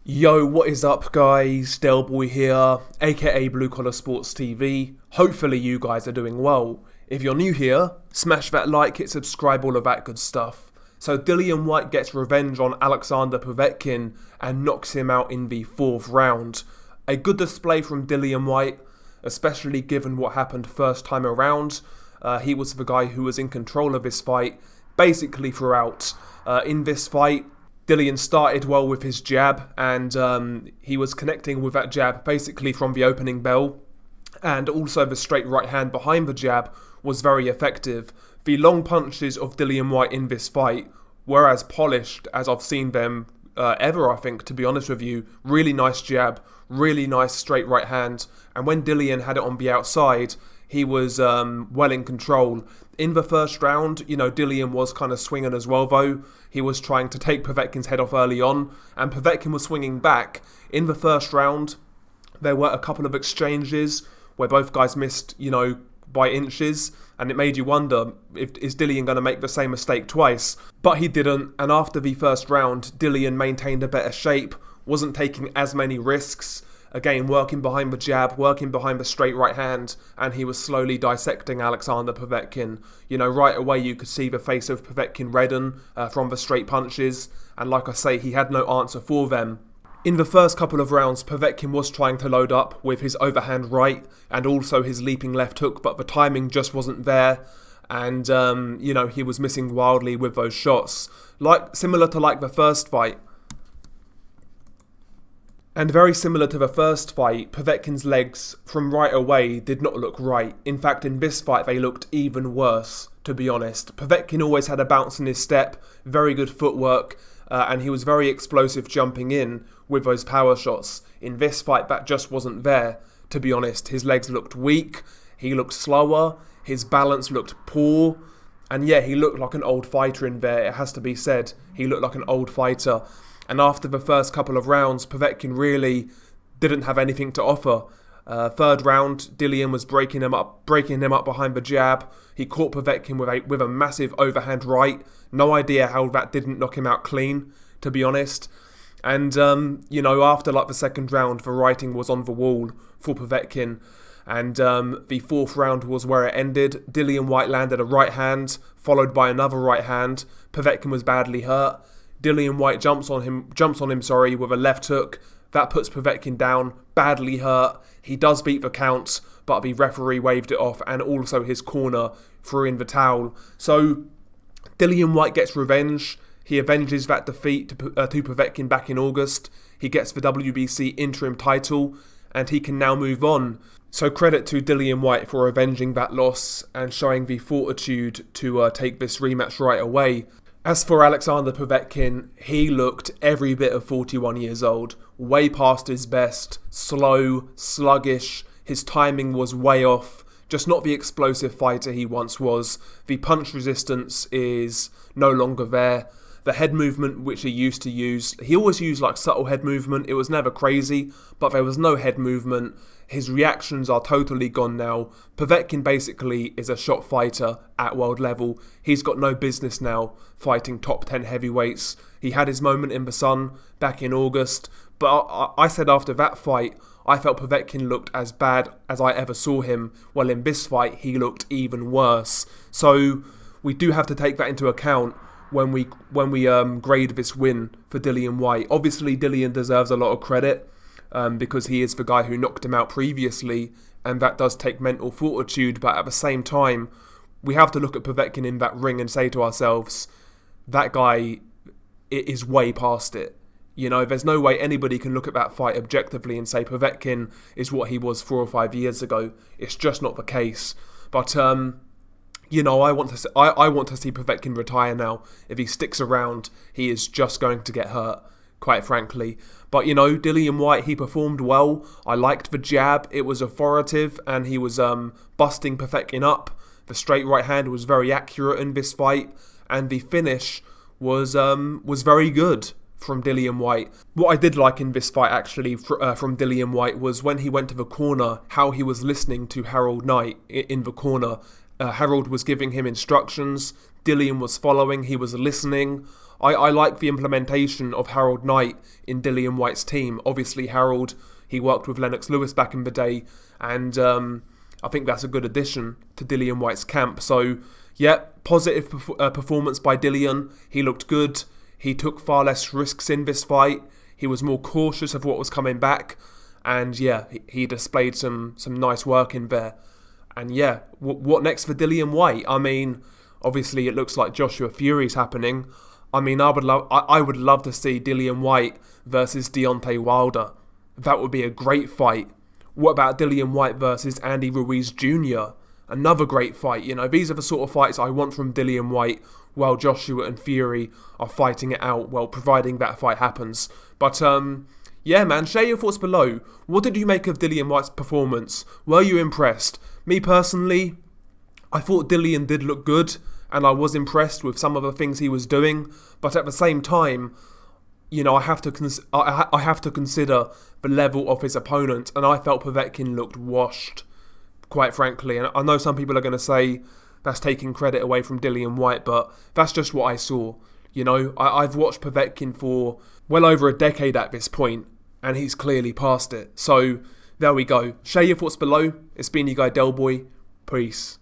Yo, what is up guys? Delboy here, aka Blue Collar Sports TV. Hopefully you guys are doing well. If you're new here, smash that like, hit subscribe, all of that good stuff. So Dillian Whyte gets revenge on Alexander Povetkin and knocks him out in the 4th round. A good display from Dillian Whyte, especially given what happened first time around. He was the guy who was in control of this fight, basically throughout. In this fight, Dillian started well with his jab, and he was connecting with that jab basically from the opening bell, and also the straight right hand behind the jab was very effective. The long punches of Dillian Whyte in this fight were as polished as I've seen them ever, I think, to be honest with you. Really nice jab, really nice straight right hand, and when Dillian had it on the outside, he was well in control. In the first round, Dillian was kind of swinging as well, though. He was trying to take Povetkin's head off early on, and Povetkin was swinging back. In the first round, there were a couple of exchanges where both guys missed, by inches, and it made you wonder, is Dillian going to make the same mistake twice? But he didn't, and after the first round, Dillian maintained a better shape, wasn't taking as many risks. Again, working behind the jab, working behind the straight right hand, and he was slowly dissecting Alexander Povetkin. Right away you could see the face of Povetkin redden from the straight punches, and like I say, he had no answer for them. In the first couple of rounds, Povetkin was trying to load up with his overhand right and also his leaping left hook, but the timing just wasn't there, and he was missing wildly with those shots. Similar to the first fight. And very similar to the first fight, Povetkin's legs from right away did not look right. In fact, in this fight, they looked even worse, to be honest. Povetkin always had a bounce in his step, very good footwork, and he was very explosive jumping in with those power shots. In this fight, that just wasn't there, to be honest. His legs looked weak, he looked slower, his balance looked poor, and yeah, he looked like an old fighter in there, it has to be said. He looked like an old fighter. And after the first couple of rounds, Povetkin really didn't have anything to offer. Third round, Dillian was breaking him up behind the jab. He caught Povetkin with a massive overhand right. No idea how that didn't knock him out clean, to be honest. And after the second round, the writing was on the wall for Povetkin. And the 4th round was where it ended. Dillian Whyte landed a right hand, followed by another right hand. Povetkin was badly hurt. Dillian Whyte jumps on him with a left hook. That puts Povetkin down, badly hurt. He does beat the count, but the referee waved it off, and also his corner threw in the towel. So Dillian Whyte gets revenge. He avenges that defeat to Povetkin back in August. He gets the WBC interim title, and he can now move on. So credit to Dillian Whyte for avenging that loss and showing the fortitude to take this rematch right away. As for Alexander Povetkin, he looked every bit of 41 years old, way past his best, slow, sluggish, his timing was way off, just not the explosive fighter he once was. The punch resistance is no longer there. The head movement which he used to use, he always used subtle head movement, it was never crazy, but there was no head movement. His reactions are totally gone now. Povetkin basically is a shot fighter at world level. He's got no business now fighting top 10 heavyweights. He had his moment in the sun back in August, but I said after that fight, I felt Povetkin looked as bad as I ever saw him. Well, in this fight, he looked even worse. So we do have to take that into account when we grade this win for Dillian Whyte. Obviously, Dillian deserves a lot of credit because he is the guy who knocked him out previously, and that does take mental fortitude, but at the same time, we have to look at Povetkin in that ring and say to ourselves, that guy is way past it. There's no way anybody can look at that fight objectively and say Povetkin is what he was 4 or 5 years ago. It's just not the case. But I want to see Povetkin retire now. If he sticks around, he is just going to get hurt, quite frankly. But Dillian Whyte, he performed well. I liked the jab. It was authoritative, and he was busting Povetkin up. The straight right hand was very accurate in this fight, and the finish was very good from Dillian Whyte. What I did like in this fight actually from Dillian Whyte was when he went to the corner, how he was listening to Harold Knight in the corner. Harold was giving him instructions, Dillian was following, he was listening. I like the implementation of Harold Knight in Dillian Whyte's team. Obviously, Harold, he worked with Lennox Lewis back in the day, and I think that's a good addition to Dillian Whyte's camp. So, yeah, positive performance by Dillian. He looked good. He took far less risks in this fight. He was more cautious of what was coming back. And yeah, he displayed some nice work in there. And yeah, what next for Dillian Whyte? I mean, obviously it looks like Joshua Fury's happening. I mean, I would love to see Dillian Whyte versus Deontay Wilder. That would be a great fight. What about Dillian Whyte versus Andy Ruiz Jr.? Another great fight. You know, these are the sort of fights I want from Dillian Whyte while Joshua and Fury are fighting it out, well, providing that fight happens. But, yeah, man, share your thoughts below. What did you make of Dillian Whyte's performance? Were you impressed? Me personally, I thought Dillian did look good, and I was impressed with some of the things he was doing. But at the same time, you know, I have to consider the level of his opponent, and I felt Povetkin looked washed, quite frankly. And I know some people are going to say that's taking credit away from Dillian Whyte, but that's just what I saw. You know, I've watched Povetkin for well over a decade at this point, and he's clearly past it. So, there we go. Share your thoughts below. It's been your guy Delboy. Peace.